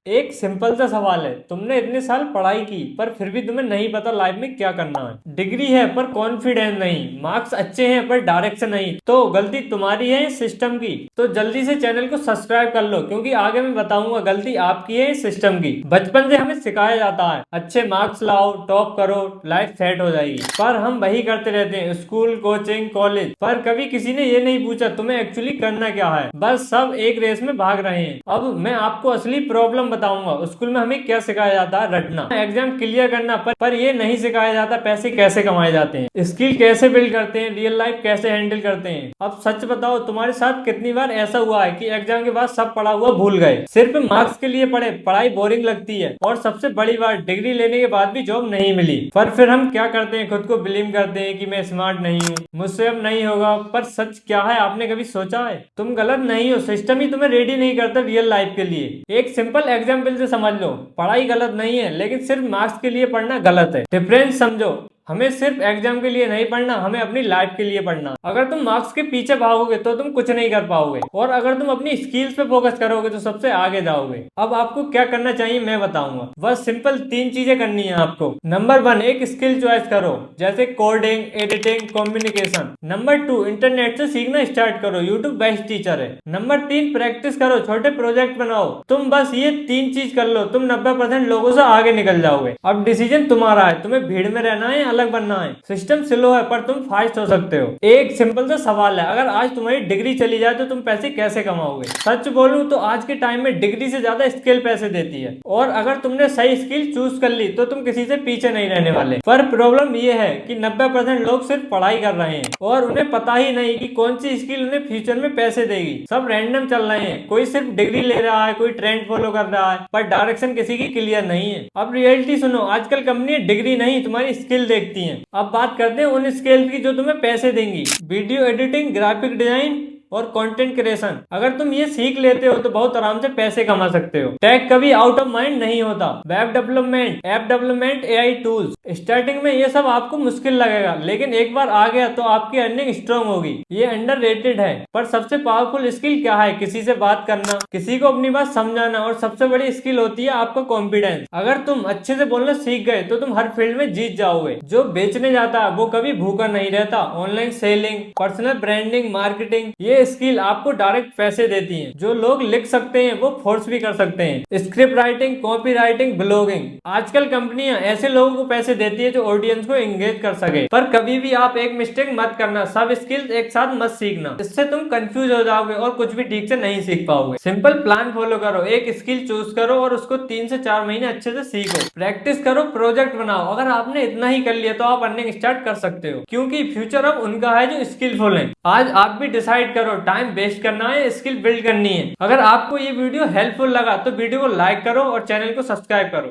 एक सिंपल सा सवाल है। तुमने इतने साल पढ़ाई की पर फिर भी तुम्हें नहीं पता लाइफ में क्या करना है। डिग्री है पर कॉन्फिडेंस नहीं, मार्क्स अच्छे हैं पर डायरेक्शन नहीं। तो गलती तुम्हारी है सिस्टम की। तो जल्दी से चैनल को सब्सक्राइब कर लो, क्योंकि आगे मैं बताऊंगा गलती आपकी है सिस्टम की। बचपन से हमें सिखाया जाता है अच्छे मार्क्स लाओ, टॉप करो, लाइफ सेट हो जाएगी। पर हम वही करते रहते हैं, स्कूल, कोचिंग, कॉलेज, पर कभी किसी ने ये नहीं पूछा तुम्हें एक्चुअली करना क्या है। बस सब एक रेस में भाग रहे हैं। अब मैं आपको असली प्रॉब्लम बताऊंगा। स्कूल में हमें क्या सिखाया जाता है? रटना, एग्जाम क्लियर करना, पर ये नहीं सिखाया जाता पैसे कैसे कमाए जाते हैं, स्किल कैसे बिल्ड करते हैं, रियल लाइफ कैसे हैंडल करते हैं। अब सच बताओ, तुम्हारे साथ कितनी बार ऐसा हुआ है कि एग्जाम के बाद सब पढ़ा हुआ भूल गए, सिर्फ मार्क्स के लिए पढ़े, पढ़ाई बोरिंग लगती है, और सबसे बड़ी बात, डिग्री लेने के बाद भी जॉब नहीं मिली। पर फिर हम क्या करते हैं? खुद को ब्लेम करते हैं कि मैं स्मार्ट नहीं हूँ, मुझसे अब नहीं होगा। पर सच क्या है, आपने कभी सोचा है? तुम गलत नहीं हो, सिस्टम ही तुम्हें रेडी नहीं करता रियल लाइफ के लिए। एक सिंपल एग्जाम्पल से समझ लो, पढ़ाई गलत नहीं है, लेकिन सिर्फ मार्क्स के लिए पढ़ना गलत है। डिफरेंस समझो। हमें सिर्फ एग्जाम के लिए नहीं पढ़ना, हमें अपनी लाइफ के लिए पढ़ना। अगर तुम मार्क्स के पीछे भागोगे तो तुम कुछ नहीं कर पाओगे, और अगर तुम अपनी स्किल्स पे फोकस करोगे तो सबसे आगे जाओगे। अब आपको क्या करना चाहिए मैं बताऊंगा। बस सिंपल 3 चीजें करनी है आपको। नंबर 1, एक स्किल चॉइस करो, जैसे coding, editing, communication. Number 2, internet से सीखना स्टार्ट करो, यूट्यूब बेस्ट टीचर है। नंबर 3, प्रैक्टिस करो, छोटे प्रोजेक्ट बनाओ। तुम बस ये 3 चीज कर लो, तुम 90% लोगों से आगे निकल जाओगे। अब डिसीजन तुम्हारा है, तुम्हें भीड़ में रहना है, अलग बनना है। सिस्टम स्लो है पर तुम फास्ट हो सकते हो। एक सिंपल सा सवाल है, अगर आज तुम्हारी डिग्री चली जाए तो तुम पैसे कैसे कमाओगे? सच बोलूं तो आज के टाइम में डिग्री से ज्यादा स्किल पैसे देती है, और अगर तुमने सही स्किल चूज कर ली तो तुम किसी से पीछे नहीं रहने वाले। पर प्रॉब्लम ये है कि 90% लोग सिर्फ पढ़ाई कर रहे हैं और उन्हें पता ही नहीं कि कौन सी स्किल उन्हें फ्यूचर में पैसे देगी। सब रैंडम चल रहे हैं, कोई सिर्फ डिग्री ले रहा है, कोई ट्रेंड फॉलो कर रहा है, पर डायरेक्शन किसी की क्लियर नहीं है। अब रियलिटी सुनो, आजकल कंपनी डिग्री नहीं तुम्हारी स्किल देखती है। अब बात करते हैं उन स्किल की जो तुम्हें पैसे देंगी। वीडियो एडिटिंग, ग्राफिक डिजाइन और कंटेंट क्रिएशन। अगर तुम ये सीख लेते हो तो बहुत आराम से पैसे कमा सकते हो। टेक कभी आउट ऑफ माइंड नहीं होता। Web development, app development, AI tools, starting में ये सब आपको मुश्किल लगेगा, लेकिन एक बार आ गया तो आपकी अर्निंग स्ट्रांग होगी। ये अंडररेटेड है। पर सबसे पावरफुल स्किल क्या है? किसी से बात करना, किसी को अपनी बात समझाना, और सबसे बड़ी स्किल होती है आपका कॉन्फिडेंस। अगर तुम अच्छे से बोलना सीख गए तो तुम हर फील्ड में जीत जाओगे। जो बेचने जाता है वो कभी भूखा नहीं रहता। Online selling, personal branding, marketing, ये स्किल आपको डायरेक्ट पैसे देती हैं। जो लोग लिख सकते हैं वो फोर्स भी कर सकते हैं। Script writing, copy writing, blogging, आजकल कंपनियां ऐसे लोगों को पैसे देती है जो ऑडियंस को एंगेज कर सके। पर कभी भी आप एक मिस्टेक मत करना, सब स्किल्स एक साथ मत सीखना, इससे तुम कंफ्यूज हो जाओगे और कुछ भी ठीक से नहीं सीख पाओगे। सिंपल प्लान फॉलो करो, एक स्किल चूज करो और उसको 3 से 4 महीने अच्छे से सीखो, प्रैक्टिस करो, प्रोजेक्ट बनाओ। अगर आपने इतना ही कर लिया तो आप अर्निंग स्टार्ट कर सकते हो, क्योंकि फ्यूचर अब उनका है जो स्किलफुल है। आज आप भी डिसाइड करो, टाइम वेस्ट करना है, स्किल बिल्ड करनी है। अगर आपको ये वीडियो हेल्पफुल लगा तो वीडियो को लाइक करो और चैनल को सब्सक्राइब करो।